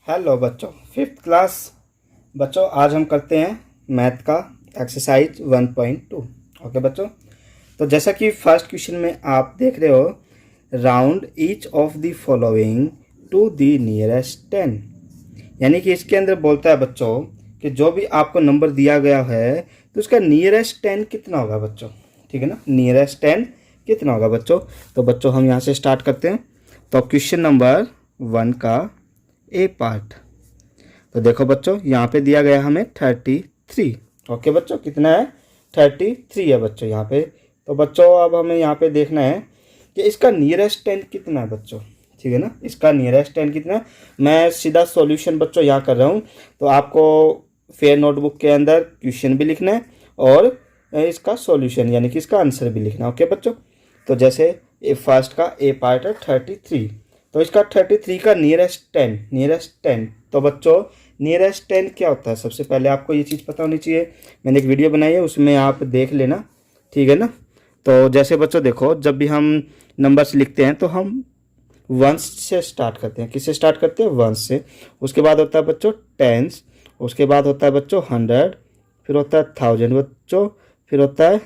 Hello बच्चों, fifth class बच्चों, आज हम करते हैं मैथ का एक्सरसाइज 1.2। ओके बच्चों, तो जैसा कि फर्स्ट क्वेश्चन में आप देख रहे हो, round each of the following to the nearest 10। यानी कि इसके अंदर बोलता है बच्चों कि जो भी आपको नंबर दिया गया है तो उसका नियरेस्ट 10 कितना होगा बच्चों। ठीक है ना, नियरेस्ट 10 कितना होगा बच्चों। तो बच्चों हम यहाँ से स्टार्ट करते हैं। तो क्वेश्चन नंबर 1 का ए पार्ट। तो देखो बच्चों, यहाँ पे दिया गया हमें 33। ओके बच्चों, कितना है 33 है बच्चों यहाँ पे। तो बच्चों अब हमें यहाँ पे देखना है कि इसका नियरेस्ट 10 कितना है बच्चों। ठीक है ना, इसका नियरेस्ट 10 कितना है। मैं सीधा सॉल्यूशन बच्चों यहाँ कर रहा हूँ, तो आपको फेयर नोटबुक के अंदर क्वेश्चन भी लिखना है और इसका सॉल्यूशन यानी कि इसका आंसर भी लिखना है। ओके बच्चों, तो जैसे फर्स्ट का ए पार्ट है 33, तो इसका 33 का नियरेस्ट 10। तो बच्चों नियरेस्ट 10 क्या होता है, सबसे पहले आपको ये चीज़ पता होनी चाहिए। मैंने एक वीडियो बनाई है, उसमें आप देख लेना। ठीक है ना, तो जैसे बच्चों देखो, जब भी हम नंबर्स लिखते हैं तो हम वंस से स्टार्ट करते हैं। किससे स्टार्ट करते हैं, वंस से। उसके बाद होता है बच्चों टेंस, उसके बाद होता है बच्चों 100, फिर होता है 1000 बच्चों, फिर होता है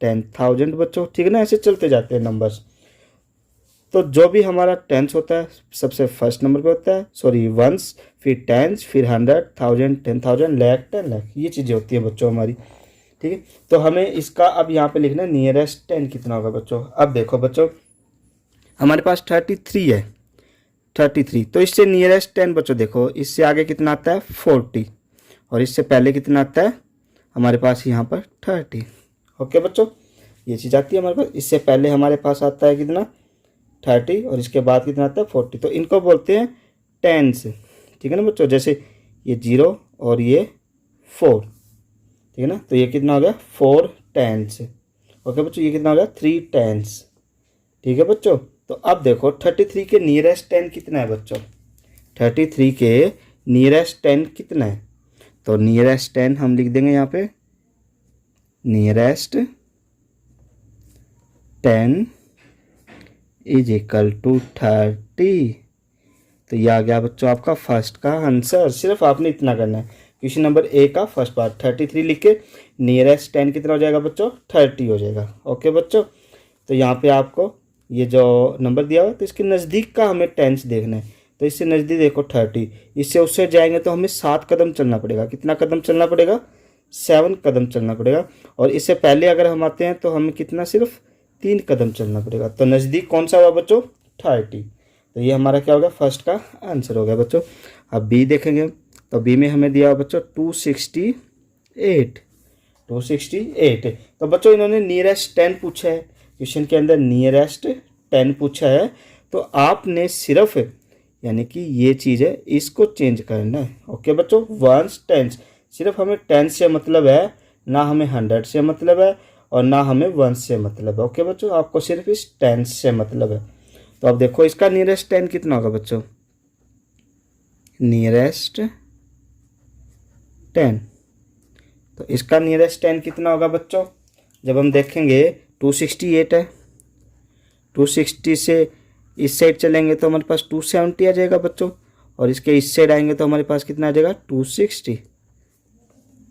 10,000 बच्चों। ठीक है ना, ऐसे चलते जाते हैं नंबर्स। तो जो भी हमारा टेंस होता है सबसे फर्स्ट नंबर पे होता है, सॉरी वंस, फिर टेंस, फिर 100, 1000, 10,000, लाख, 10 लाख, ये चीज़ें होती हैं बच्चों हमारी। ठीक है, तो हमें इसका अब यहाँ पे लिखना है नियरेस्ट 10 कितना होगा बच्चों। अब देखो बच्चों, हमारे पास 33 है, 33। तो इससे नियरेस्ट 10 बच्चों देखो, इससे आगे कितना आता है 40, और इससे पहले कितना आता है हमारे पास यहाँ पर 30। ओके बच्चों, ये चीज़ आती है हमारे पास। इससे पहले हमारे पास आता है कितना 30, और इसके बाद कितना आता है 40। तो इनको बोलते हैं टेंस। ठीक है ना बच्चों, जैसे ये 0 और ये 4। ठीक है ना, तो ये कितना हो गया 4 टेंस। ओके बच्चों, ये कितना हो गया 3 टेंस। ठीक है बच्चों, तो अब देखो 33 के नियरेस्ट 10 कितना है बच्चों। 33 के नियरेस्ट 10 कितना है, तो नियरेस्ट 10 हम लिख देंगे यहाँ पे, नियरेस्ट 10 इज इक्वल टू 30। तो ये आ गया बच्चों आपका फर्स्ट का आंसर। सिर्फ आपने इतना करना है, क्वेश्चन नंबर ए का फर्स्ट पार्ट 33 लिख के नियरेस्ट 10 कितना हो जाएगा बच्चों, 30 हो जाएगा। ओके बच्चों, तो यहाँ पे आपको ये जो नंबर दिया हुआ है तो इसके नज़दीक का हमें टेंस देखना है। तो इससे नज़दीक देखो 30, इससे उससे जाएंगे तो हमें 7 कदम चलना पड़ेगा। कितना कदम चलना पड़ेगा, 7 कदम चलना पड़ेगा। और इससे पहले अगर हम आते हैं तो हमें कितना, सिर्फ 3 कदम चलना पड़ेगा। तो नज़दीक कौन सा हुआ बच्चों, 30। तो ये हमारा क्या होगा, फर्स्ट का आंसर हो गया बच्चों। अब बी देखेंगे, तो बी में हमें दिया हुआ बच्चों 268। 268। तो बच्चों इन्होंने नियरेस्ट 10 पूछा है, क्वेश्चन के अंदर नियरेस्ट 10 पूछा है। तो आपने सिर्फ यानी कि ये चीज़ है, इसको चेंज करना है। ओके बच्चों, वंस टेंस, सिर्फ हमें 10 से मतलब है, ना हमें 100 से मतलब है, और ना हमें 1 से मतलब है। ओके बच्चों, आपको सिर्फ इस 10 से मतलब है। तो अब देखो इसका नियरेस्ट 10 कितना होगा बच्चों, नियरेस्ट 10। तो इसका नियरेस्ट 10 कितना होगा बच्चों, जब हम देखेंगे 268 है, 260 से इस साइड चलेंगे तो हमारे पास 270 आ जाएगा बच्चों, और इसके इस साइड आएंगे तो हमारे पास कितना आ जाएगा 260,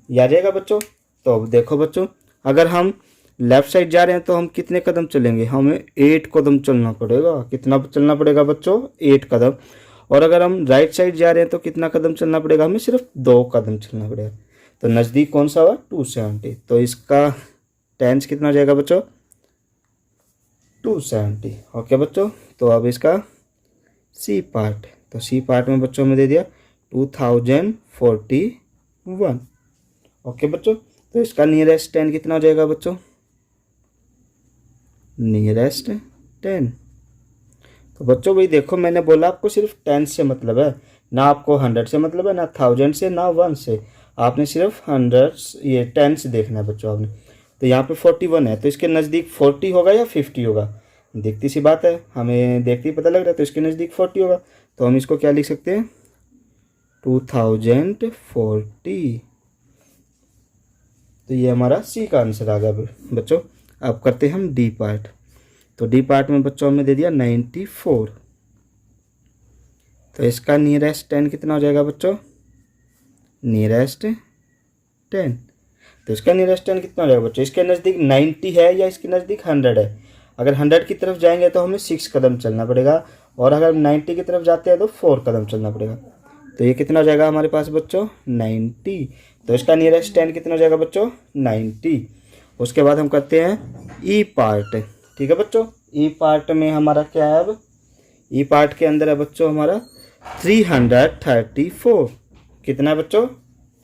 ये आ जाएगा बच्चों। तो अब देखो बच्चों, अगर हम लेफ्ट साइड जा रहे हैं तो हम कितने कदम चलेंगे, हमें 8 कदम चलना पड़ेगा। कितना चलना पड़ेगा बच्चों, 8 कदम। और अगर हम राइट साइड जा रहे हैं तो कितना कदम चलना पड़ेगा, हमें सिर्फ 2 कदम चलना पड़ेगा। तो नज़दीक कौन सा हुआ 270, तो इसका टेंस कितना हो जाएगा बच्चों 270। ओके बच्चों, तो अब इसका सी पार्ट, तो सी पार्ट में बच्चों में दे दिया 2041। ओके बच्चों, तो इसका नियरेस्ट 10 कितना हो जाएगा बच्चों, नियरेस्ट 10। तो बच्चों भाई देखो, मैंने बोला आपको सिर्फ 10 से मतलब है, ना आपको 100 से मतलब है, ना 1000 से, ना 1 से। आपने सिर्फ 100 ये 10 से देखना है बच्चों आपने। तो यहाँ पे 41 है, तो इसके नज़दीक 40 होगा या 50 होगा, देखती सी बात है, हमें देखते ही पता लग रहा है। तो इसके नज़दीक 40 होगा, तो हम इसको क्या लिख सकते हैं 2040। तो ये हमारा सी का आंसर आ गया बच्चों। अब करते हैं हम डी पार्ट। तो डी पार्ट में बच्चों हमने दे दिया 94। तो इसका नियरेस्ट 10 कितना हो जाएगा बच्चों, नियरेस्ट 10। तो इसका नियरेस्ट 10 कितना हो जाएगा बच्चों, इसके नज़दीक 90 है या इसके नज़दीक 100 है। अगर 100 की तरफ जाएंगे तो हमें 6 कदम चलना पड़ेगा, और अगर 90 की तरफ जाते हैं तो 4 कदम चलना पड़ेगा। तो ये कितना हो जाएगा हमारे पास बच्चों, 90। तो इसका नियरेस्ट 10 कितना हो जाएगा बच्चों, 90। उसके बाद हम करते हैं ई पार्ट। ठीक है बच्चों, ई पार्ट में हमारा क्या है, अब ई पार्ट के अंदर है बच्चों हमारा 334। कितना है बच्चों,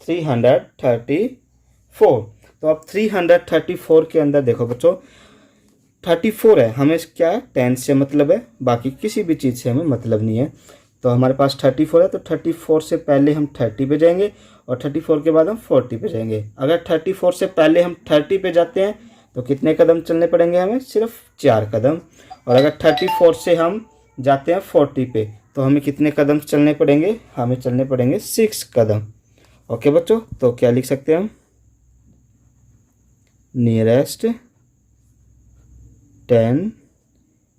334। तो अब 334 के अंदर देखो बच्चों 34 है, हमें क्या है 10 से मतलब है, बाकी किसी भी चीज़ से हमें मतलब नहीं है। तो हमारे पास 34 है, तो 34 से पहले हम 30 पे जाएंगे और 34 के बाद हम 40 पे जाएंगे। अगर 34 से पहले हम 30 पे जाते हैं तो कितने कदम चलने पड़ेंगे हमें, सिर्फ 4 कदम। और अगर 34 से हम जाते हैं 40 पे तो हमें कितने कदम चलने पड़ेंगे, हमें चलने पड़ेंगे 6 कदम। ओके बच्चों, तो क्या लिख सकते हैं हम, nearest 10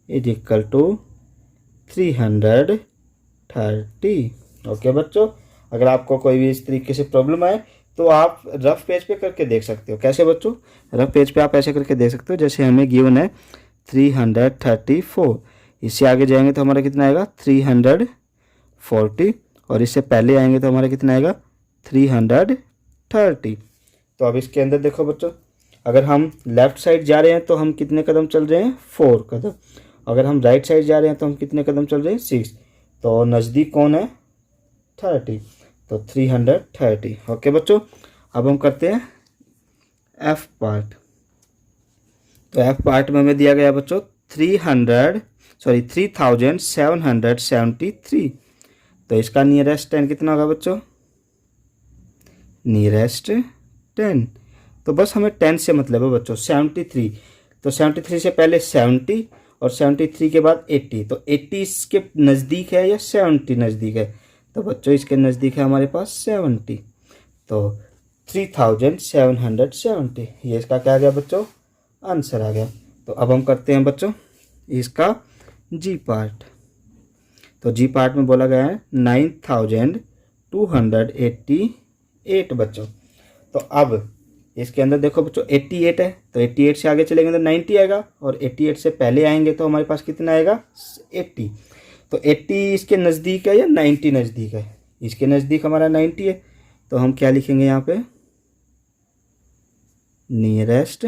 is equal to 330। Okay बच्चों, अगर आपको कोई भी इस तरीके से प्रॉब्लम आए तो आप रफ पेज पे करके देख सकते हो। कैसे बच्चों, रफ पेज पे आप ऐसे करके देख सकते हो, जैसे हमें गिवन है 334, इससे आगे जाएंगे तो हमारा कितना आएगा 340, और इससे पहले आएंगे तो हमारा कितना आएगा 330। तो अब इसके अंदर देखो बच्चों, अगर हम लेफ़्ट साइड जा रहे हैं तो हम कितने कदम चल रहे हैं, 4 कदम। अगर हम राइट साइड जा रहे हैं तो हम कितने कदम चल रहे हैं, 6। तो नज़दीक कौन है, 30, तो 330। ओके बच्चों, अब हम करते हैं एफ पार्ट। तो एफ पार्ट में हमें दिया गया बच्चों 3773। तो इसका नियरेस्ट 10 कितना होगा बच्चों, नियरेस्ट 10। तो बस हमें 10 से मतलब है बच्चों, 73। तो 73 से पहले 70 और 73 के बाद 80। तो 80 इसके नज़दीक है या 70 नज़दीक है, तो बच्चों इसके नज़दीक है हमारे पास 70। तो 3770, ये इसका क्या आ गया बच्चों, आंसर आ गया। तो अब हम करते हैं बच्चों इसका जी पार्ट। तो जी पार्ट में बोला गया है 9288 बच्चों। तो अब इसके अंदर देखो बच्चों 88 है, तो 88 से आगे चलेंगे तो 90 आएगा, और 88 से पहले आएंगे तो हमारे पास कितना आएगा 80। तो 80 इसके नज़दीक है या 90 नज़दीक है, इसके नज़दीक हमारा 90 है। तो हम क्या लिखेंगे यहाँ पे, nearest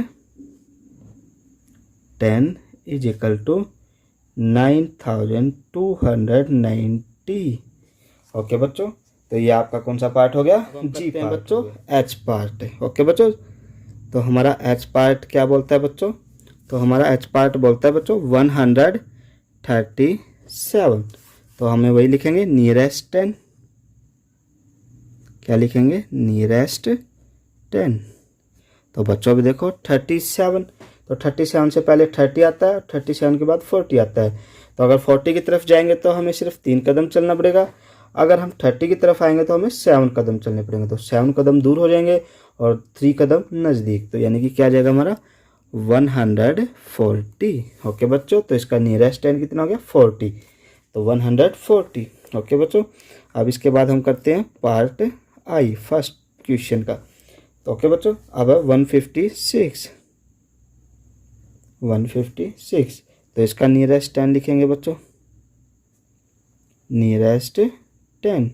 10 is equal to 9290। Okay बच्चों, तो ये आपका कौन सा पार्ट हो गया, जी पार्ट बच्चों, एच पार्ट। ओके बच्चों, तो हमारा एच पार्ट क्या बोलता है बच्चों, तो हमारा एच पार्ट बोलता है बच्चों 137। तो हमें वही लिखेंगे नियरेस्ट 10, क्या लिखेंगे, नियरेस्ट 10। तो बच्चों भी देखो 37, तो 37 से पहले 30 आता है, 37 के बाद 40 आता है। तो अगर 40 की तरफ जाएंगे तो हमें सिर्फ 3 कदम चलना पड़ेगा, अगर हम 30 की तरफ आएंगे तो हमें 7 कदम चलने पड़ेंगे। तो 7 कदम दूर हो जाएंगे और 3 कदम नज़दीक, तो यानी कि क्या आ जाएगा हमारा 140। ओके बच्चों, तो इसका नियरेस्ट 10 कितना हो गया 40, तो 140। ओके बच्चों, अब इसके बाद हम करते हैं पार्ट आई, फर्स्ट क्वेश्चन का। तो ओके बच्चों, अब है 156। तो इसका नियरेस्ट 10 लिखेंगे बच्चों, नियरेस्ट 10।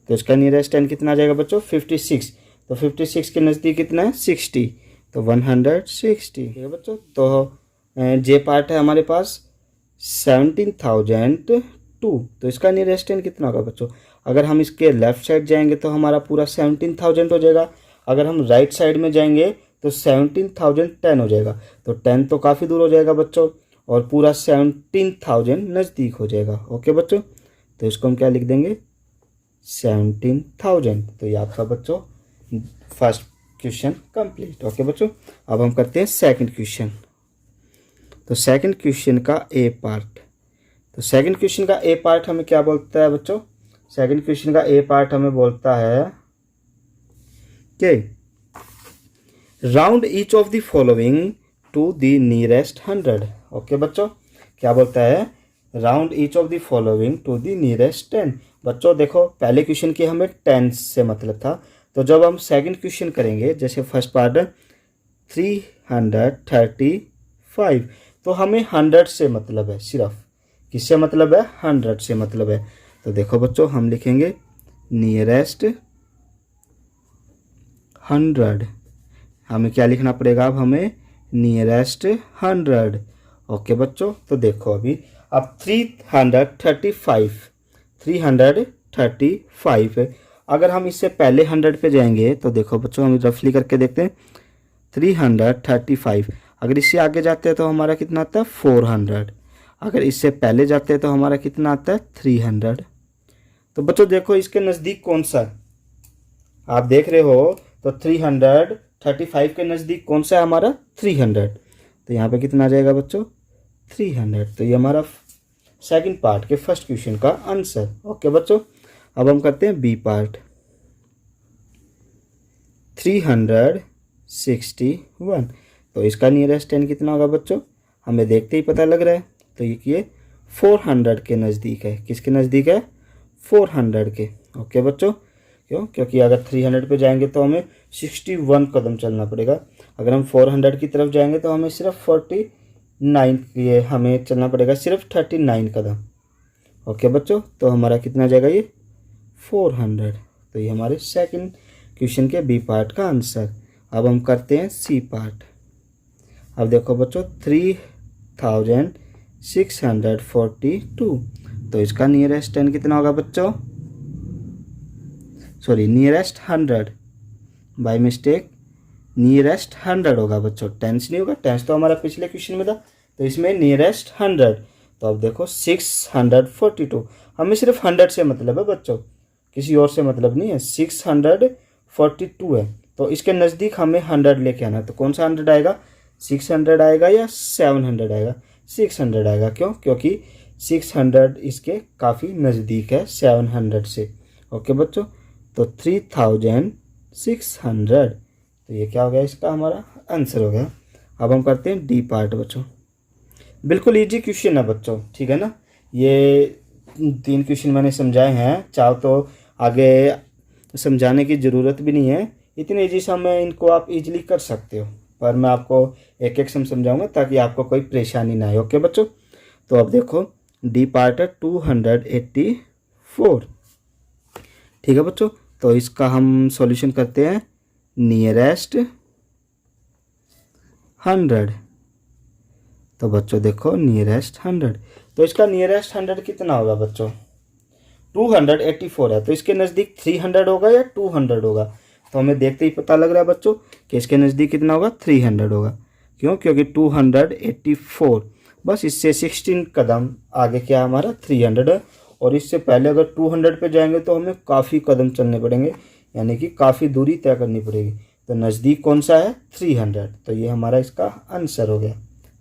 तो इसका नियरेस्ट 10 कितना आ जाएगा बच्चों 56। तो 56 के नज़दीक कितना है 60, तो 160। ठीक है बच्चों, तो जे पार्ट है हमारे पास 17,002। तो इसका नियरेस्ट 10 कितना होगा बच्चों, अगर हम इसके लेफ़्ट साइड जाएंगे तो हमारा पूरा 17,000 हो जाएगा, अगर हम राइट साइड में जाएंगे तो 17,010 हो जाएगा। तो 10 तो काफ़ी दूर हो जाएगा बच्चों, और पूरा 17,000 नज़दीक हो जाएगा। ओके बच्चों, तो इसको हम क्या लिख देंगे 17,000। तो ये आपका बच्चों फर्स्ट क्वेश्चन कंप्लीट। ओके बच्चों, अब हम करते हैं सेकंड क्वेश्चन। तो सेकंड क्वेश्चन का ए पार्ट। तो सेकंड क्वेश्चन का ए पार्ट हमें क्या बोलता है बच्चों, सेकंड क्वेश्चन का ए पार्ट हमें बोलता है कि round each of the following to the nearest 100। Okay बच्चों, क्या बोलता है, round each of the following to the nearest 10। बच्चों देखो पहले क्वेश्चन की हमें 10 से मतलब था, तो जब हम सेकंड क्वेश्चन करेंगे, जैसे फर्स्ट पार्ट 335, तो हमें 100 से मतलब है, सिर्फ किससे मतलब है, 100 से मतलब है। तो देखो बच्चों हम लिखेंगे नियरेस्ट 100, हमें क्या लिखना पड़ेगा, अब हमें नियरेस्ट 100। ओके बच्चों, तो देखो अभी अब 335 अगर हम इससे पहले 100 पे जाएंगे तो देखो बच्चों हम रफली करके देखते हैं। 335 अगर इससे आगे जाते हैं तो हमारा कितना आता है, 400। अगर इससे पहले जाते हैं तो हमारा कितना आता है, 300। तो बच्चों देखो इसके नज़दीक कौन सा है, आप देख रहे हो, तो 335 के नज़दीक कौन सा है हमारा, 300। तो यहाँ पे कितना आ जाएगा बच्चों, 300। तो ये हमारा सेकंड पार्ट के फर्स्ट क्वेश्चन का आंसर। ओके बच्चों, अब हम करते हैं बी पार्ट। 361, तो इसका नियरेस्ट 10 कितना होगा बच्चों, हमें देखते ही पता लग रहा है। तो ये 400 के नज़दीक है, किसके नज़दीक है, 400 के। ओके बच्चों, क्यों, क्योंकि अगर 300 पे जाएंगे तो हमें 61 कदम चलना पड़ेगा, अगर हम 400 की तरफ जाएंगे तो हमें सिर्फ 49, ये हमें चलना पड़ेगा सिर्फ 39 कदम। ओके बच्चों, तो हमारा कितना जाएगा, ये 400। तो ये हमारे सेकंड क्वेश्चन के बी पार्ट का आंसर। अब हम करते हैं सी पार्ट। अब देखो बच्चों 3642, तो इसका नियरेस्ट 10 कितना होगा बच्चों, sorry nearest 100, by mistake nearest 100 होगा बच्चों, 10 नहीं होगा, 10 तो हमारा पिछले क्वेश्चन में था, तो इसमें नियरेस्ट 100। तो अब देखो 642, हमें सिर्फ 100 से मतलब है बच्चों, किसी और से मतलब नहीं है, 642 है। तो इसके नज़दीक हमें 100 लेके आना है, तो कौन सा 100 आएगा, 600 आएगा या 700 आएगा, 600 आएगा। क्यों, क्योंकि 600 इसके काफ़ी नज़दीक है 700 से। ओके बच्चों, तो 3600, तो ये क्या हो गया, इसका हमारा आंसर हो गया। अब हम करते हैं डी पार्ट बच्चों। बिल्कुल इजी क्वेश्चन है बच्चों, ठीक है ना, ये 3 क्वेश्चन मैंने समझाए हैं, चाहो तो आगे समझाने की ज़रूरत भी नहीं है, इतने इजी सम में इनको आप इजीली कर सकते हो, पर मैं आपको एक एक सम समझाऊंगा ताकि आपको कोई परेशानी ना आए। ओके बच्चों, तो अब देखो डी पार्ट है 284, ठीक है बच्चों। तो इसका हम सॉल्यूशन करते हैं नियरेस्ट 100। तो बच्चों देखो नियरेस्ट 100, तो इसका नियरेस्ट 100 कितना होगा बच्चों, 284 है, तो इसके नज़दीक 300 होगा या 200 होगा, तो हमें देखते ही पता लग रहा है बच्चों कि इसके नज़दीक कितना होगा, 300 होगा। क्यों, क्योंकि 284, बस इससे 16 कदम आगे क्या हमारा 300 है, और इससे पहले अगर 200 पे जाएंगे तो हमें काफ़ी कदम चलने पड़ेंगे, यानी कि काफ़ी दूरी तय करनी पड़ेगी। तो नज़दीक कौन सा है, 300, तो ये हमारा इसका आंसर हो गया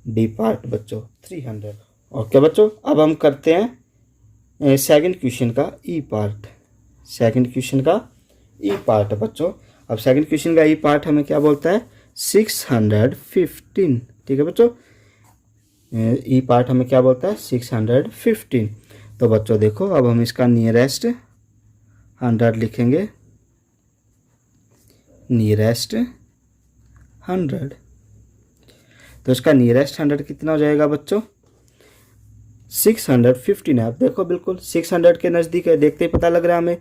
डी पार्ट बच्चों, 300। ओके बच्चों, अब हम करते हैं सेकंड क्वेश्चन का ई पार्ट। सेकंड क्वेश्चन का ई पार्ट है बच्चों। अब सेकंड क्वेश्चन का ई पार्ट हमें क्या बोलता है, 615, ठीक है बच्चों, ई पार्ट हमें क्या बोलता है, 615। तो बच्चों देखो अब हम इसका नियरेस्ट 100 लिखेंगे, नियरेस्ट 100। तो इसका नियरेस्ट 100 कितना हो जाएगा बच्चों, 615 है। आप देखो बिल्कुल 600 के नज़दीक है, देखते ही पता लग रहा है हमें,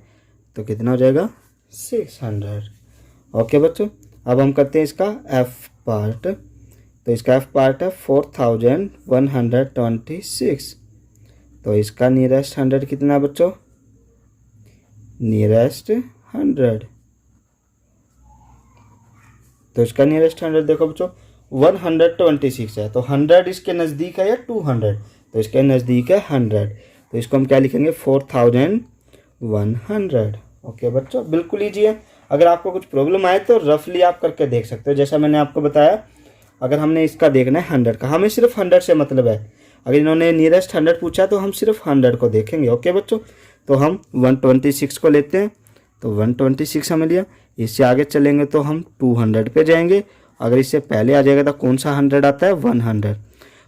तो कितना हो जाएगा 600। ओके बच्चों, अब हम करते हैं इसका एफ पार्ट। तो इसका एफ पार्ट है 4126। तो इसका नियरेस्ट 100 कितना बच्चों, नियरेस्ट 100। तो इसका नियरेस्ट 100 देखो बच्चों 126 है, तो 100 इसके नज़दीक है या 200, तो इसके नज़दीक है 100, तो इसको हम क्या लिखेंगे 4100। ओके बच्चों, बिल्कुल ईजी है। अगर आपको कुछ प्रॉब्लम आए तो रफली आप करके देख सकते हो, जैसा मैंने आपको बताया। अगर हमने इसका देखना है 100 का, हमें सिर्फ 100 से मतलब है, अगर इन्होंने नियरेस्ट 100 पूछा तो हम सिर्फ 100 को देखेंगे। ओके बच्चों, तो हम 126 को लेते हैं, तो 126 हमें लिया, इससे आगे चलेंगे तो हम 200 पे जाएंगे, अगर इससे पहले आ जाएगा तो कौन सा 100 आता है, 100।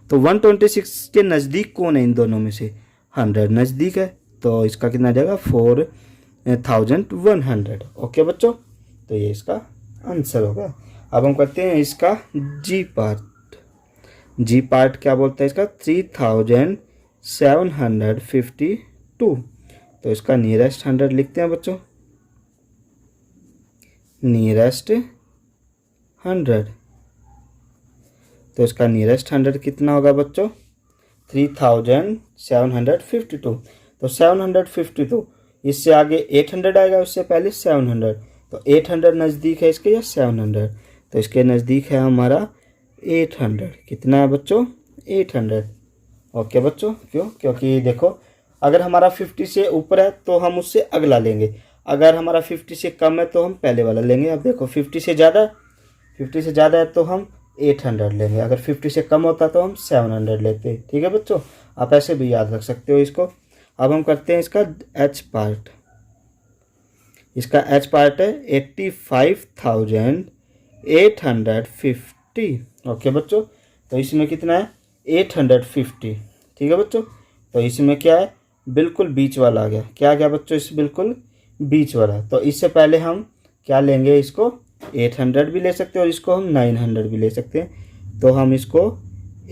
तो 126 के नज़दीक कौन है इन दोनों में से? 100 नज़दीक है, तो इसका कितना आ जाएगा? 4100। ओके बच्चों, तो ये इसका आंसर होगा। अब हम करते हैं इसका जी पार्ट। जी पार्ट क्या बोलता है इसका? 3752। तो इसका नियरेस्ट 100 लिखते हैं बच्चों, नियरेस्ट 100। तो इसका नियरेस्ट 100 कितना होगा बच्चों? 3752। तो 752, इससे आगे 800 आएगा, उससे पहले 700। तो 800 नज़दीक है इसके या 700? तो इसके नज़दीक है हमारा 800। कितना है बच्चों? 800। ओके बच्चों, क्यों? क्योंकि देखो, अगर हमारा 50 से ऊपर है तो हम उससे अगला लेंगे, अगर हमारा 50 से कम है तो हम पहले वाला लेंगे। अब देखो 50 से ज़्यादा है तो हम 800 लेंगे, अगर 50 से कम होता तो हम 700 लेते। ठीक है बच्चों, आप ऐसे भी याद रख सकते हो इसको। अब हम करते हैं इसका एच पार्ट। इसका एच पार्ट है 85,850। ओके बच्चों, तो इसमें कितना है? 850। ठीक है बच्चों, तो इसमें क्या है? बिल्कुल बीच वाला आ गया। क्या आ गया बच्चों? इस बिल्कुल बीच वाला। तो इससे पहले हम क्या लेंगे? इसको 800 भी ले सकते हैं और इसको हम 900 भी ले सकते हैं। तो हम इसको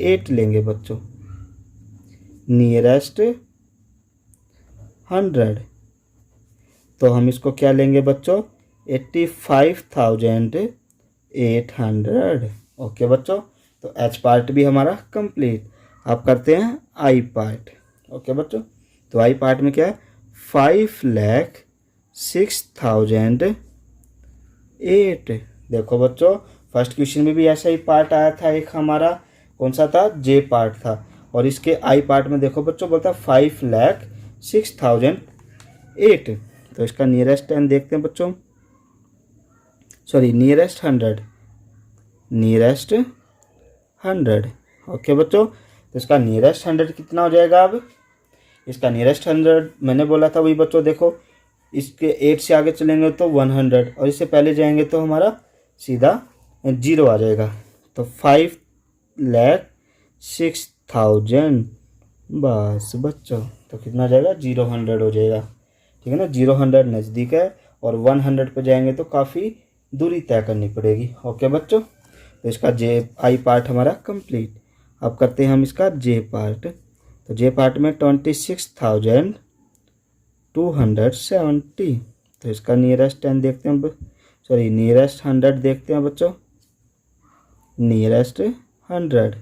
8 लेंगे बच्चों, नियरेस्ट 100। तो हम इसको क्या लेंगे बच्चों? 85,800। ओके बच्चों, तो एच पार्ट भी हमारा कंप्लीट। अब करते हैं आई पार्ट। ओके बच्चों, तो आई पार्ट में क्या है? 5,06,008। देखो बच्चों, फर्स्ट क्वेश्चन में भी ऐसा ही पार्ट आया था, एक हमारा कौन सा था? जे पार्ट था। और इसके आई पार्ट में देखो बच्चों, बोलता 5,06,008। तो इसका नियरेस्ट 10 देखते हैं बच्चों, सॉरी नियरेस्ट 100, नियरेस्ट 100। ओके बच्चों, तो इसका नियरेस्ट 100 कितना हो जाएगा? अब इसका नियरेस्ट 100 मैंने बोला था वही बच्चों, देखो इसके 8 से आगे चलेंगे तो 100 और इससे पहले जाएंगे तो हमारा सीधा 0 आ जाएगा। तो 5,06,000 बस बच्चों, तो कितना जाएगा? 0 हो जाएगा। ठीक है ना, 0 नज़दीक है और 100 पे जाएंगे तो काफ़ी दूरी तय करनी पड़ेगी। ओके बच्चों, तो इसका जे आई पार्ट हमारा कंप्लीट। अब करते हैं हम इसका जे पार्ट। तो जे पार्ट में 26,270। तो इसका नियरेस्ट 10 देखते हैं, सॉरी नियरेस्ट 100 देखते हैं बच्चों, नियरेस्ट 100।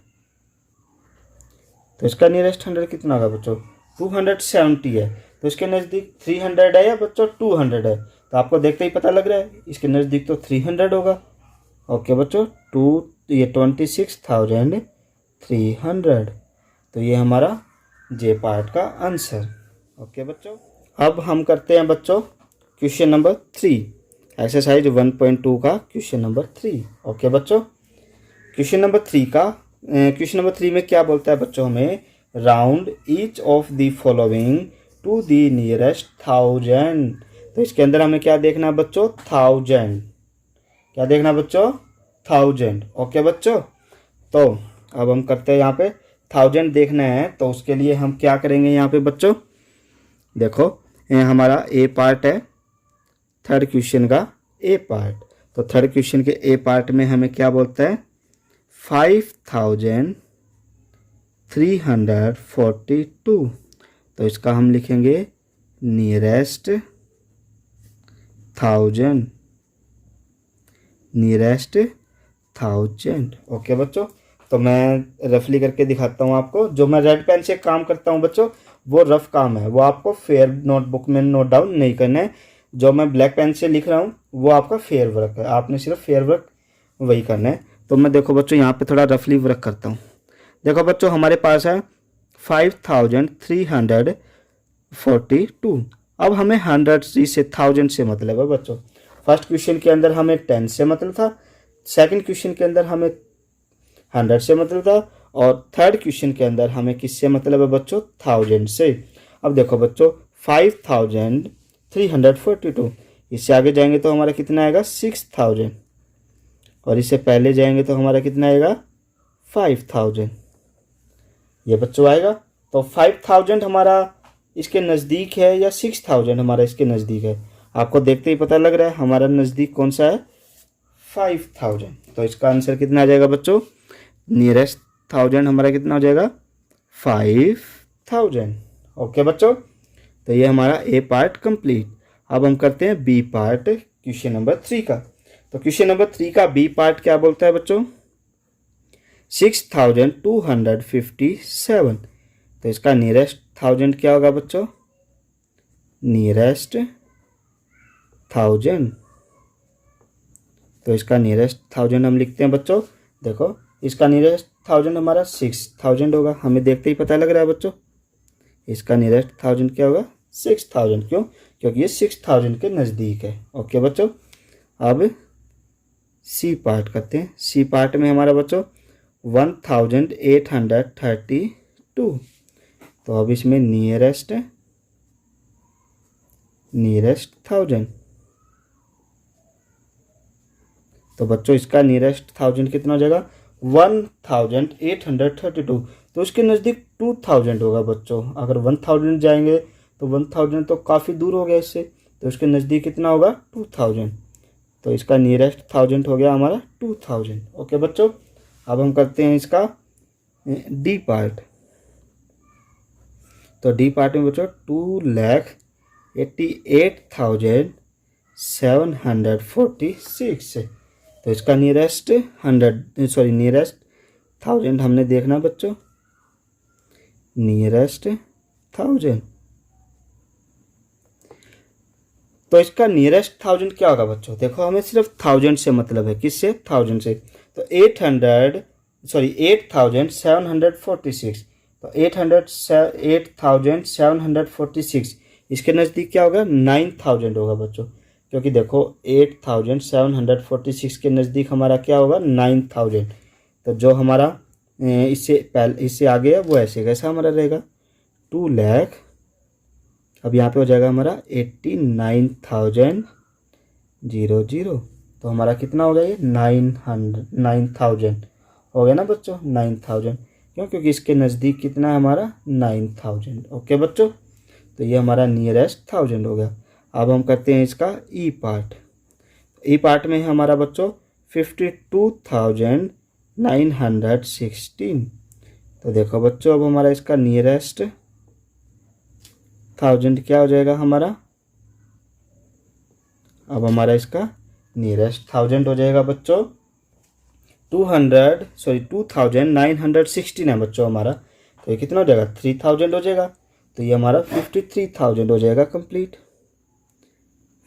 तो इसका नियरेस्ट 100 कितना होगा बच्चों? 270 है। तो इसके नज़दीक 300 है या बच्चों 200 है? तो आपको देखते ही पता लग रहा है इसके नज़दीक तो 300 होगा। ओके बच्चों, 26,300। तो ये हमारा जे पार्ट का आंसर। ओके बच्चों, अब हम करते हैं बच्चों क्वेश्चन नंबर 3, एक्सरसाइज 1.2 का क्वेश्चन नंबर 3। ओके बच्चों, क्वेश्चन नंबर 3 में क्या बोलता है बच्चों? हमें round each of the following to the nearest 1000। तो इसके अंदर हमें क्या देखना है बच्चों? 1000। क्या देखना बच्चों? 1000। ओके बच्चों, तो अब हम करते हैं यहाँ पे 1000 देखना है, तो उसके लिए हम क्या करेंगे यहाँ पे बच्चों? देखो हमारा ए पार्ट है थर्ड क्वेश्चन का ए पार्ट। तो थर्ड क्वेश्चन के ए पार्ट में हमें क्या बोलता है? 5,342। तो इसका हम लिखेंगे नियरेस्ट 1000, नियरेस्ट 1000। ओके बच्चों, तो मैं रफली करके दिखाता हूँ आपको। जो मैं रेड पेन से काम करता हूँ बच्चों, वो रफ काम है, वो आपको फेयर नोटबुक में नोट डाउन नहीं करना है। जो मैं ब्लैक पेन से लिख रहा हूँ वो आपका फेयर वर्क है, आपने सिर्फ फेयर वर्क वही करना है। तो मैं देखो बच्चों यहाँ पे थोड़ा रफली वर्क करता हूँ। देखो बच्चों, हमारे पास है 5,342। अब हमें 100 से 1000 से मतलब है बच्चों। फर्स्ट क्वेश्चन के अंदर हमें 10 से मतलब था, सेकंड क्वेश्चन के अंदर हमें 100 से मतलब था, और थर्ड क्वेश्चन के अंदर हमें किससे मतलब है बच्चों? 1000 से। अब देखो बच्चों 5,342, इससे आगे जाएंगे तो हमारा कितना आएगा? 6000, और इससे पहले जाएंगे तो हमारा कितना आएगा? 5000। ये बच्चों आएगा। तो 5000 हमारा इसके नज़दीक है या 6000 हमारा इसके नज़दीक है? आपको देखते ही पता लग रहा है हमारा नज़दीक कौन सा है, 5000। तो इसका आंसर कितना आ जाएगा बच्चों, नियरेस्ट 1000 हमारा कितना हो जाएगा, 5000। ओके बच्चों, तो ये हमारा ए पार्ट कंप्लीट। अब हम करते हैं बी पार्ट क्वेश्चन नंबर 3 का। तो क्वेश्चन नंबर 3 का बी पार्ट क्या बोलता है बच्चों, 6257। तो इसका नियरेस्ट 1000 क्या होगा बच्चों, नियरेस्ट 1000। तो इसका नियरेस्ट 1000 हम लिखते हैं बच्चों। देखो इसका नियरेस्ट 1000 हमारा 6000 होगा, हमें देखते ही पता लग रहा है बच्चों। इसका नियरेस्ट 1000 क्या होगा, 6000। क्यों, क्योंकि ये 6000 के नज़दीक है। ओके बच्चों, अब सी पार्ट करते हैं। सी पार्ट में हमारा बच्चों 1832। तो अब इसमें नियरेस्ट 1000। तो बच्चों इसका नियरेस्ट 1000 कितना हो जाएगा, 1832। तो उसके नज़दीक 2000 होगा बच्चों। अगर 1000 जाएंगे तो 1000 तो काफ़ी दूर हो गया इससे, तो उसके नज़दीक कितना होगा, 2000। तो इसका नियरेस्ट 1000 हो गया हमारा 2000। ओके बच्चों, अब हम करते हैं इसका डी पार्ट। तो डी पार्ट में बच्चों 2,88,746। तो इसका नियरेस्ट 1000 हमने देखना बच्चों, नियरेस्ट 1000। तो इसका नियरेस्ट 1000 क्या होगा बच्चों, देखो हमें सिर्फ 1000 से मतलब है, किससे, 1000 से। तो 8746। तो 8746 इसके नज़दीक क्या होगा, 9000 होगा बच्चों। क्योंकि देखो 8746 के नज़दीक हमारा क्या होगा, 9000। तो जो हमारा इससे आगे है वो ऐसे कैसा हमारा रहेगा, 2 लाख। अब यहाँ पे हो जाएगा हमारा 89,000। तो हमारा कितना हो गया, ये 9000 हो गया ना बच्चों, 9000। क्यों, क्योंकि इसके नज़दीक कितना है हमारा, 9000। ओके बच्चों, तो ये हमारा नियरेस्ट 1000 हो गया। अब हम करते हैं इसका ई पार्ट। ई पार्ट में हमारा बच्चों 52,916। तो देखो बच्चों अब हमारा इसका नियरेस्ट 1000 क्या हो जाएगा हमारा, अब हमारा इसका नियरेस्ट 1000 हो जाएगा बच्चों 2916 है बच्चों हमारा। तो ये कितना हो जाएगा, 3000 हो जाएगा। तो ये हमारा 53,000 हो जाएगा कंप्लीट,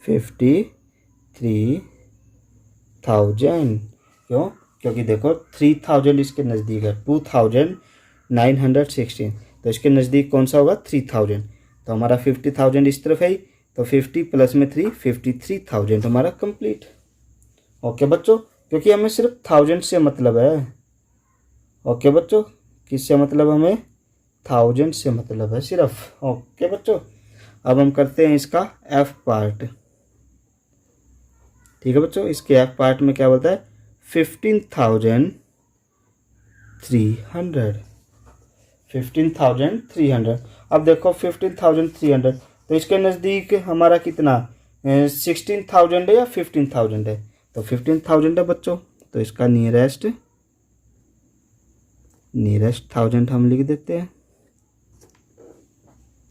53,000। क्यों, क्योंकि देखो 3000 इसके नज़दीक है, 2916। तो इसके नज़दीक कौन सा होगा, 3000। तो हमारा 50,000 इस तरफ है ही, तो 50 प्लस में 3, 53,000 हमारा कंप्लीट। ओके बच्चों, क्योंकि हमें सिर्फ 1000 से मतलब है। ओके बच्चों, किससे मतलब, हमें 1000 से मतलब है सिर्फ। ओके बच्चों, अब हम करते हैं इसका एफ पार्ट। ठीक है बच्चों, इसके एफ पार्ट में क्या बोलता है, 15,300। 15,300। अब देखो 15,300, तो इसके नज़दीक हमारा कितना, 16,000 है या 15,000 है, तो 15,000 है बच्चों। तो इसका नियरेस्ट 1000 हम लिख देते हैं।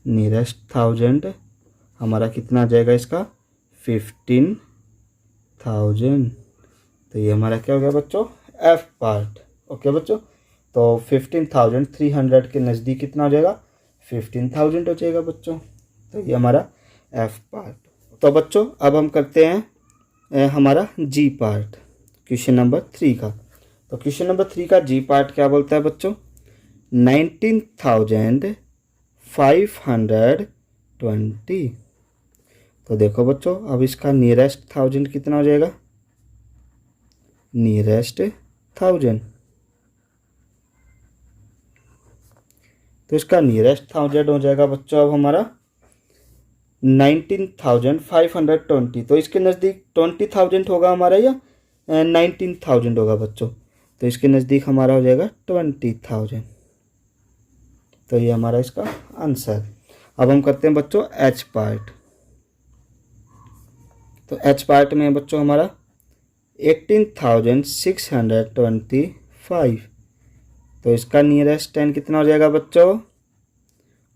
नियरेस्ट 1000 हमारा कितना आ जाएगा इसका, 15,000। तो ये हमारा क्या हो गया बच्चों, एफ पार्ट। ओके बच्चों, तो 15,300 के नज़दीक कितना हो जाएगा, 15,000 हो जाएगा बच्चों। तो ये हमारा एफ पार्ट। तो बच्चों अब हम करते हैं हमारा जी पार्ट क्वेश्चन नंबर 3 का। तो क्वेश्चन नंबर 3 का जी पार्ट क्या बोलता है बच्चों, 19,520। तो देखो बच्चों अब इसका नियरेस्ट 1000 कितना हो जाएगा, नियरेस्ट 1000। तो इसका नियरेस्ट 1000 हो जाएगा बच्चों अब हमारा 19,520। तो इसके नज़दीक 20,000 होगा हमारा या 19,000 होगा बच्चों। तो इसके नज़दीक हमारा हो जाएगा 20,000। तो ये हमारा इसका आंसर। अब हम करते हैं बच्चों एच पार्ट। तो एच पार्ट में बच्चों हमारा 18,625। तो इसका नियरेस्ट 10 कितना हो जाएगा बच्चों?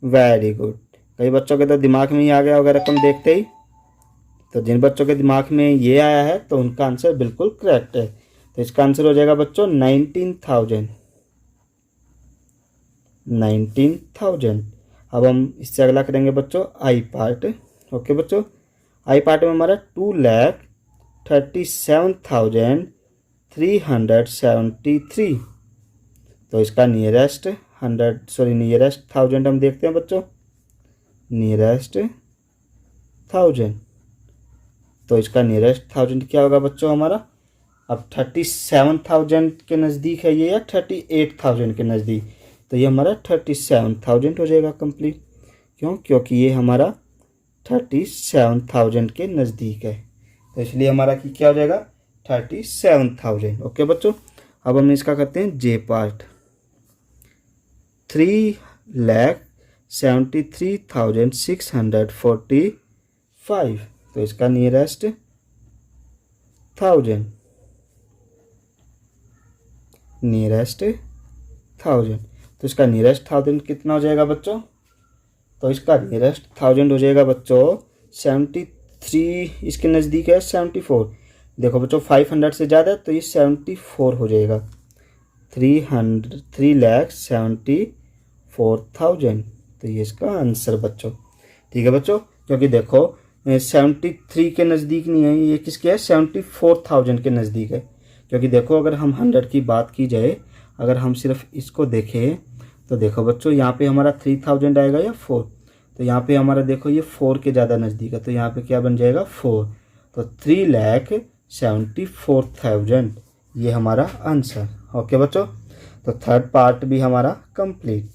Very good. कई बच्चों के तो दिमाग में ही आ गया होगा रकम देखते ही। तो जिन बच्चों के दिमाग में ये आया है तो उनका आंसर बिल्कुल करेक्ट है। तो इसका आंसर हो जाएगा बच्चों 19,000। अब हम इससे अगला करेंगे बच्चों आई पार्ट। ओके बच्चों, आई पार्ट में हमारा 2,37,373। तो इसका नियरेस्ट थाउजेंड हम देखते हैं बच्चों, नियरेस्ट थाउजेंड। तो इसका नियरेस्ट थाउजेंड क्या होगा बच्चों हमारा? अब 37,000 के नज़दीक है ये या 38,000 के नज़दीक? तो ये हमारा 37,000 हो जाएगा कंप्लीट। क्यों? क्योंकि ये हमारा 37,000 के नज़दीक है, तो इसलिए हमारा क्या हो जाएगा? 37,000। ओके बच्चों, अब हम इसका करते हैं जे पार्ट। 3,73,645। तो इसका नियरेस्ट थाउजेंड, तो इसका नियरेस्ट थाउजेंड कितना हो जाएगा बच्चों? तो इसका नियरेस्ट थाउजेंड हो जाएगा बच्चों 73, इसके नज़दीक है 74। देखो बच्चों 500 से ज़्यादा है तो ये 74 हो जाएगा। 3,74,000। तो ये इसका आंसर बच्चों। ठीक है बच्चों, क्योंकि देखो 73 के नज़दीक नहीं है, ये किसके है? 74,000 के नज़दीक है। क्योंकि देखो अगर हम 100 की बात की जाए, अगर हम सिर्फ इसको देखें तो देखो बच्चों यहाँ पे हमारा 3,000 आएगा या 4। तो यहाँ पे हमारा देखो ये 4 के ज़्यादा नज़दीक है, तो यहाँ पे क्या बन जाएगा? 4। तो 3,74,000 ये हमारा आंसर। ओके बच्चों, तो थर्ड पार्ट भी हमारा कंप्लीट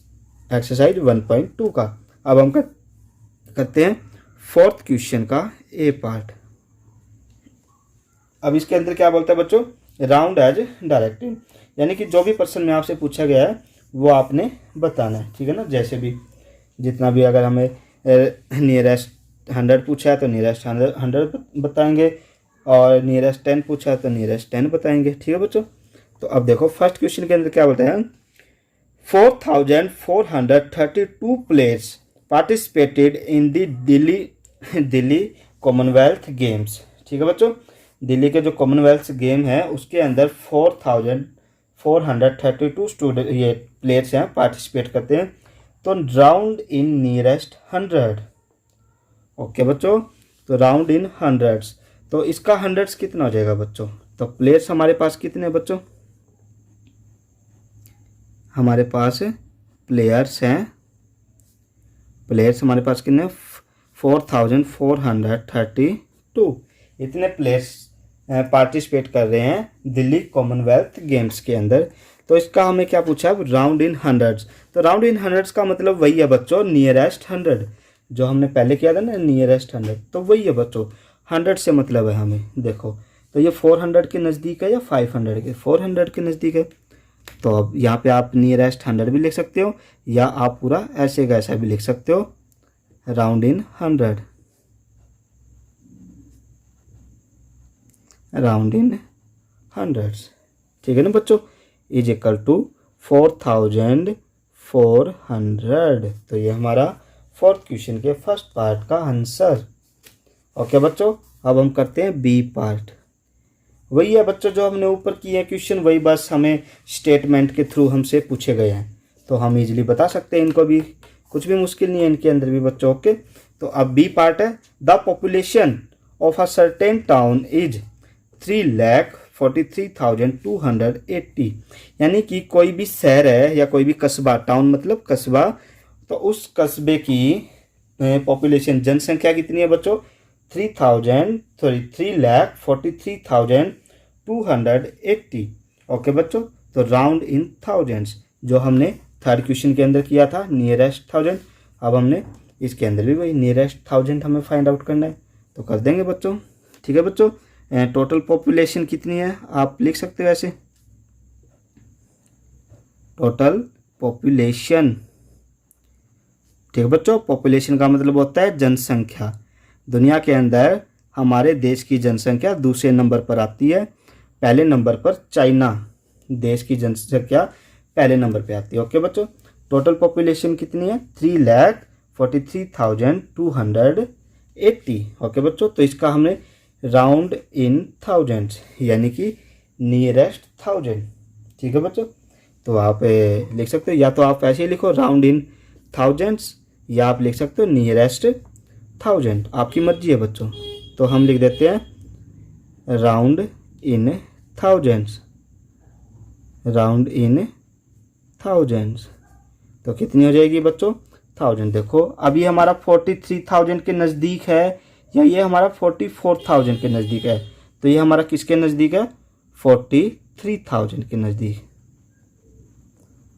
एक्सरसाइज 1.2 का। अब हम करते हैं फोर्थ क्वेश्चन का ए पार्ट। अब इसके अंदर क्या बोलता है बच्चों? राउंड एज डायरेक्टेड, यानी कि जो भी प्रश्न में आपसे पूछा गया है वो आपने बताना है। ठीक है ना, जैसे भी जितना भी, अगर हमें नियरेस्ट 100 पूछा है तो नियरेस्ट 100 बताएंगे, और नियरेस्ट 10 पूछा है तो नियरेस्ट 10 बताएंगे। ठीक है बच्चों, तो अब देखो फर्स्ट क्वेश्चन के अंदर क्या बोलता है? 4,432 players participated in the Delhi Commonwealth games. ठीक है बच्चों, दिल्ली के जो कॉमनवेल्थ गेम है उसके अंदर 4,432 स्टूडेंट ये प्लेयर्स हैं पार्टिसिपेट करते हैं। तो राउंड इन नियरेस्ट 100। ओके बच्चों, तो राउंड इन हंड्रेड्स, तो इसका हंड्रेड्स कितना हो जाएगा बच्चों? तो प्लेयर्स हमारे पास कितने बच्चों? हमारे पास प्लेयर्स हमारे पास कितने? 4,432। इतने प्लेयर्स पार्टिसिपेट कर रहे हैं दिल्ली कॉमनवेल्थ गेम्स के अंदर। तो इसका हमें क्या पूछा? Round in hundreds. तो राउंड इन हंड्रेड्स का मतलब वही है बच्चों नियरेस्ट 100, जो हमने पहले किया था ना, नियरेस्ट 100, तो वही है बच्चों। 100 से मतलब है हमें। देखो तो ये 400 के नज़दीक है या 500 के? 400 के नज़दीक है। तो अब यहाँ पे आप नियरेस्ट 100 भी लिख सकते हो, या आप पूरा ऐसे का ऐसा भी लिख सकते हो, round in 100, round in hundreds. ठीक है ना बच्चों, इज इक्वल टू 4,400। तो ये हमारा फोर्थ क्वेश्चन के फर्स्ट पार्ट का आंसर। ओके बच्चों, अब हम करते हैं बी पार्ट। वही है बच्चों जो हमने ऊपर किए हैं क्वेश्चन, वही बस हमें स्टेटमेंट के थ्रू हमसे पूछे गए हैं, तो हम इजीली बता सकते हैं इनको भी, कुछ भी मुश्किल नहीं है इनके अंदर भी बच्चों। ओके, तो अब बी पार्ट है, the population of a certain town is 3,43,280। यानी कि कोई भी शहर है या कोई भी कस्बा, टाउन मतलब कस्बा, तो उस कस्बे की पॉपुलेशन जनसंख्या कितनी है बच्चों? 3,43,280। ओके बच्चों, तो राउंड इन थाउजेंड्स, जो हमने थर्ड क्वेश्चन के अंदर किया था नियरेस्ट 1000, अब हमने इसके अंदर भी वही नियरेस्ट 1000 हमें फाइंड आउट करना है, तो कर देंगे बच्चों। ठीक है बच्चों, टोटल पॉपुलेशन कितनी है आप लिख सकते हो ऐसे, टोटल पॉपुलेशन ठीक है बच्चों, पॉपुलेशन का मतलब होता है जनसंख्या। दुनिया के अंदर हमारे देश की जनसंख्या दूसरे नंबर पर आती है, पहले नंबर पर चाइना देश की जनसंख्या पहले नंबर पे आती है। ओके बच्चों, टोटल पॉपुलेशन कितनी है? 3,43,280। ओके बच्चों, तो इसका हमने राउंड इन थाउजेंड्स यानी कि नियरेस्ट थाउजेंड। ठीक है बच्चों, तो आप लिख सकते हो, या तो आप ऐसे ही लिखो राउंड इन थाउजेंड्स, या आप लिख सकते हो नियरेस्ट थाउजेंड, आपकी मर्जी है बच्चों। तो हम लिख देते हैं round in thousands, round in thousands. तो कितनी हो जाएगी बच्चों? 1000। देखो अभी हमारा 43,000 के नज़दीक है, या ये हमारा 44,000 के नज़दीक है। तो ये हमारा किसके नज़दीक है? 43,000 के नज़दीक।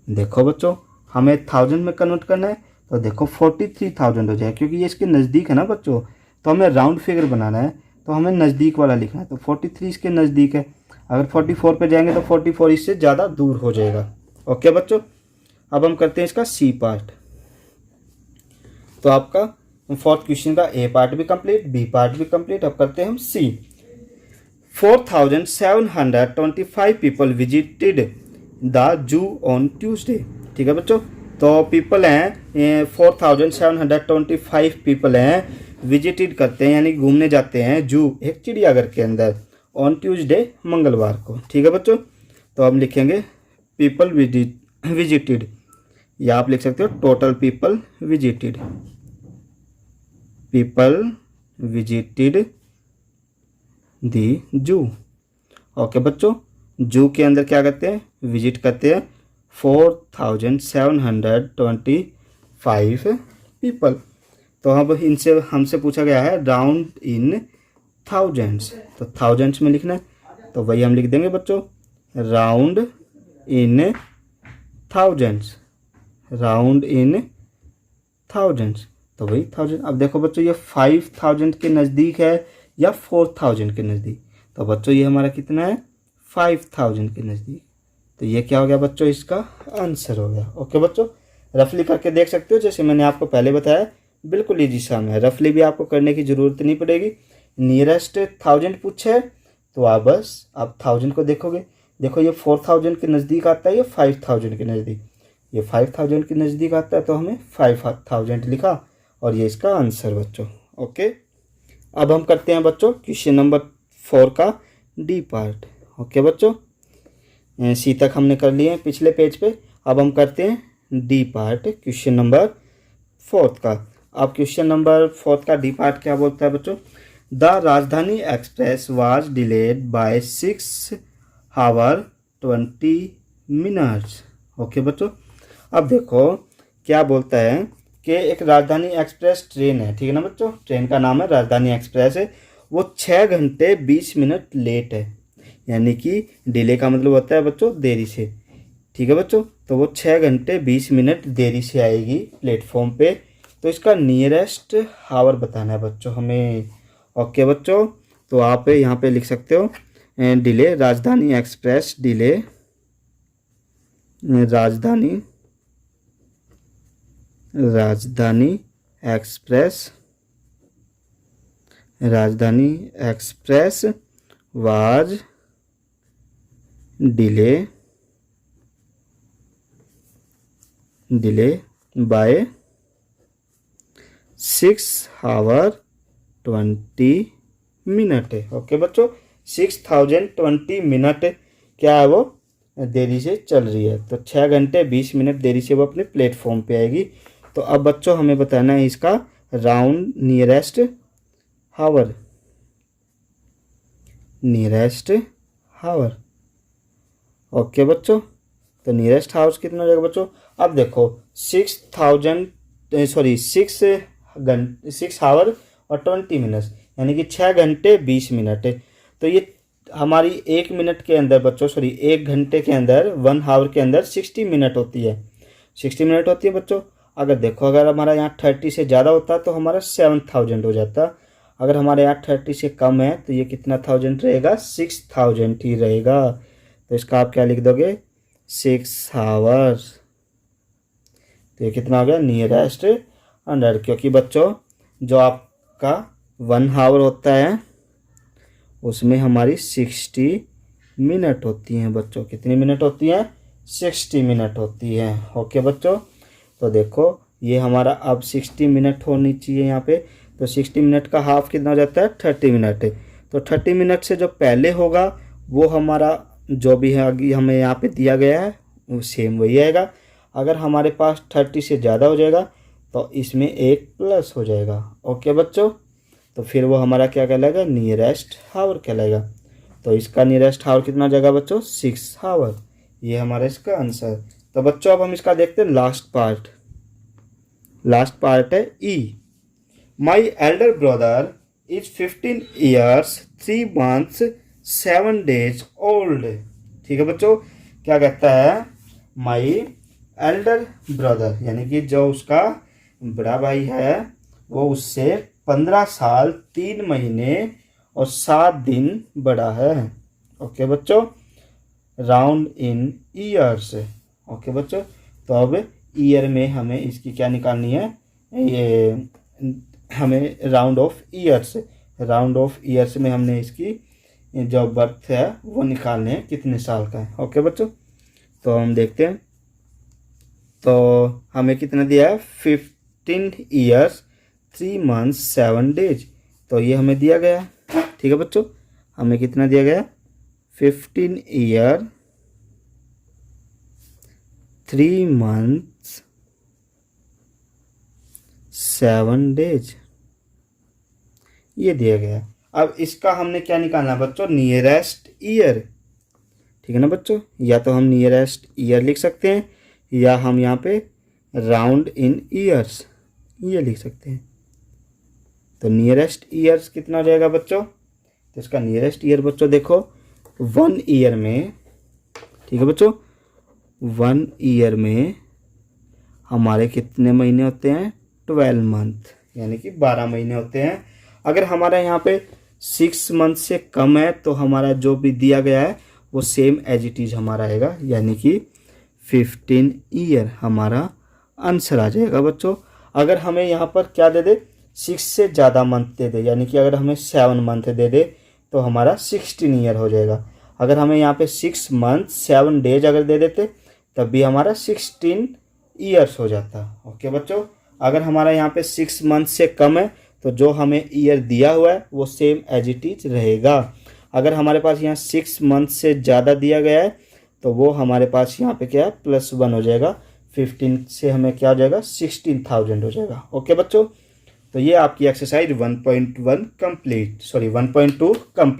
देखो बच्चों, हमें 1000 में कन्वर्ट करना है, तो देखो 43,000 हो जाए, क्योंकि ये इसके नज़दीक है ना बच्चों। तो हमें राउंड फिगर बनाना है, तो हमें नज़दीक वाला लिखना है। तो 43 इसके नज़दीक है, अगर 44 पे जाएंगे तो 44 इससे ज़्यादा दूर हो जाएगा। ओके बच्चों, अब हम करते हैं इसका सी पार्ट। तो आपका फोर्थ क्वेश्चन का ए पार्ट भी कंप्लीट, बी पार्ट भी कंप्लीट। अब करते हैं हम सी। 4,725 people visited the zoo on Tuesday. ठीक है बच्चों, तो पीपल हैं 4,725 पीपल हैं, विजिटेड करते हैं यानी घूमने जाते हैं जू, एक चिड़ियाघर के अंदर, ऑन ट्यूसडे मंगलवार को। ठीक है बच्चों, तो हम लिखेंगे पीपल विजिटेड, या आप लिख सकते हो total people visited, people visited the zoo. Okay बच्चों, जू के अंदर क्या करते हैं? विजिट करते हैं 4,725 पीपल। तो अब इनसे हमसे पूछा गया है राउंड इन थाउजेंड्स, तो थाउजेंड्स में लिखना है, तो वही हम लिख देंगे बच्चों round in thousands, round in thousands, तो वही 1000। अब देखो बच्चों, ये 5,000 के नज़दीक है या 4,000 के नज़दीक? तो बच्चों ये हमारा कितना है? 5,000 के नज़दीक। तो ये क्या हो गया बच्चों? इसका आंसर हो गया। ओके बच्चों, रफली करके देख सकते हो, जैसे मैंने आपको पहले बताया, बिल्कुल ईजी सम है, रफली भी आपको करने की ज़रूरत नहीं पड़ेगी। नियरेस्ट 1000 पूछा है, तो आप बस आप 1000 को देखोगे, देखो ये 4,000 के नज़दीक आता है, ये 5,000 के नज़दीक, ये 5,000 के नज़दीक आता है, तो हमें 5,000 लिखा, और ये इसका आंसर बच्चों। ओके, अब हम करते हैं बच्चों क्वेश्चन नंबर 4 का डी पार्ट। ओके बच्चों, सी तक हमने कर लिए हैं पिछले पेज पे, अब हम करते हैं डी पार्ट क्वेश्चन नंबर 4 का। अब क्वेश्चन नंबर 4 का डी पार्ट क्या बोलता है बच्चों? The Rajdhani express was delayed by 6 hour 20 minutes. Okay बच्चों, अब देखो क्या बोलता है कि एक राजधानी एक्सप्रेस ट्रेन है, ठीक है ना बच्चों, ट्रेन का नाम है राजधानी एक्सप्रेस है, वो 6 घंटे 20 मिनट लेट है, यानी कि डिले का मतलब होता है बच्चों देरी से। ठीक है बच्चों, तो वो 6 घंटे 20 मिनट देरी से आएगी प्लेटफॉर्म पे, तो इसका नियरेस्ट हावर बताना है बच्चों हमें। ओके बच्चों, तो आप यहाँ पे लिख सकते हो delay, Rajdhani express delay, Rajdhani express, Rajdhani express was delay by 6 hour 20 minute है। ओके बच्चों, 6,020 मिनट क्या है वो देरी से चल रही है, तो 6 घंटे 20 मिनट देरी से वो अपने प्लेटफॉर्म पे आएगी। तो अब बच्चों हमें बताना है इसका राउंड नियरेस्ट हावर, नियरेस्ट हावर। ओके बच्चों, तो नियरेस्ट हाउस कितना हो जाएगा बच्चों? अब देखो 6 आवर और 20 मिनट्स, यानी कि 6 घंटे 20 मिनट है। तो ये हमारी 1 मिनट के अंदर बच्चों, 1 घंटे के अंदर, 1 आवर के अंदर 60 मिनट होती है, 60 मिनट होती है बच्चों। अगर देखो अगर हमारा यहाँ 30 से ज़्यादा होता तो हमारा 7,000 हो जाता, अगर हमारे यहाँ 30 से कम है तो ये कितना 1000 रहेगा? 6,000 ही रहेगा। तो इसका आप क्या लिख दोगे? 6 आवर्स। तो ये कितना हो गया? नियरेस्ट 100, क्योंकि बच्चों जो आपका 1 आवर होता है उसमें हमारी 60 मिनट होती हैं बच्चों। कितनी मिनट होती हैं? 60 मिनट होती है। ओके बच्चों, तो देखो ये हमारा अब 60 मिनट होनी चाहिए यहाँ पे। तो 60 मिनट का हाफ कितना हो जाता है? 30 मिनट। तो 30 मिनट से जो पहले होगा वो हमारा जो भी है आगे हमें यहाँ पे दिया गया है वो सेम वही आएगा। अगर हमारे पास 30 से ज़्यादा हो जाएगा तो इसमें एक प्लस हो जाएगा। ओके बच्चों, तो फिर वो हमारा क्या कहलाएगा? नियरेस्ट आवर कहलाएगा। तो इसका नियरेस्ट आवर कितना हो जाएगा बच्चों? 6 आवर। ये हमारा इसका आंसर। तो बच्चों अब हम इसका देखते हैं लास्ट पार्ट। लास्ट पार्ट है E. My elder brother is 15 years 3 months 7 days old. ठीक है बच्चों, क्या कहता है? माई एल्डर ब्रदर यानी कि जो उसका बड़ा भाई है वो उससे 15 साल 3 महीने और 7 दिन बड़ा है। ओके बच्चों, राउंड इन ईयर्स। ओके बच्चों, तो अब ईयर में हमें इसकी क्या निकालनी है? ये हमें round of years, round of years में हमने इसकी जो बर्थ है वो निकालने हैं कितने साल का है। ओके बच्चों, तो हम देखते हैं। तो हमें कितना दिया है? 15 ईयर्स 3 months 7 days। तो ये हमें दिया गया है। ठीक है बच्चों, हमें कितना दिया गया? 15 ईयर 3 months 7 days ये दिया गया है। अब इसका हमने क्या निकालना है बच्चों? Nearest year. ठीक है ना बच्चों, या तो हम नियरेस्ट ईयर लिख सकते हैं या हम यहाँ पे राउंड इन ईयर्स ये लिख सकते हैं। तो नियरेस्ट ईयर्स कितना हो जाएगा बच्चों? तो इसका नियरेस्ट ईयर बच्चों देखो 1 ईयर में, ठीक है बच्चों, 1 ईयर में हमारे कितने महीने होते हैं? 12 मंथ यानी कि 12 महीने होते हैं। अगर हमारा यहाँ पे 6 मंथ से कम है तो हमारा जो भी दिया गया है वो सेम एज इट इज़ हमारा आएगा, यानी कि 15 ईयर हमारा आंसर आ जाएगा बच्चों। अगर हमें यहाँ पर क्या दे दे? 6 से ज़्यादा मंथ दे दे, यानी कि अगर हमें 7 मंथ दे दे तो हमारा 16 ईयर हो जाएगा। अगर हमें यहाँ पे 6 मंथ 7 डेज अगर दे देते तब भी हमारा 16 ईयर्स हो जाता। ओके बच्चों, अगर हमारा यहाँ पे 6 मंथ से कम है तो जो हमें ईयर दिया हुआ है वो सेम एज इट इज रहेगा। अगर हमारे पास यहाँ 6 मंथ से ज़्यादा दिया गया है तो वो हमारे पास यहाँ पे क्या है? +1 हो जाएगा। 15 से हमें क्या हो जाएगा? 16,000 हो जाएगा। ओके बच्चों, तो ये आपकी एक्सरसाइज 1.1 कंप्लीट, सॉरी 1.2 कंप्लीट।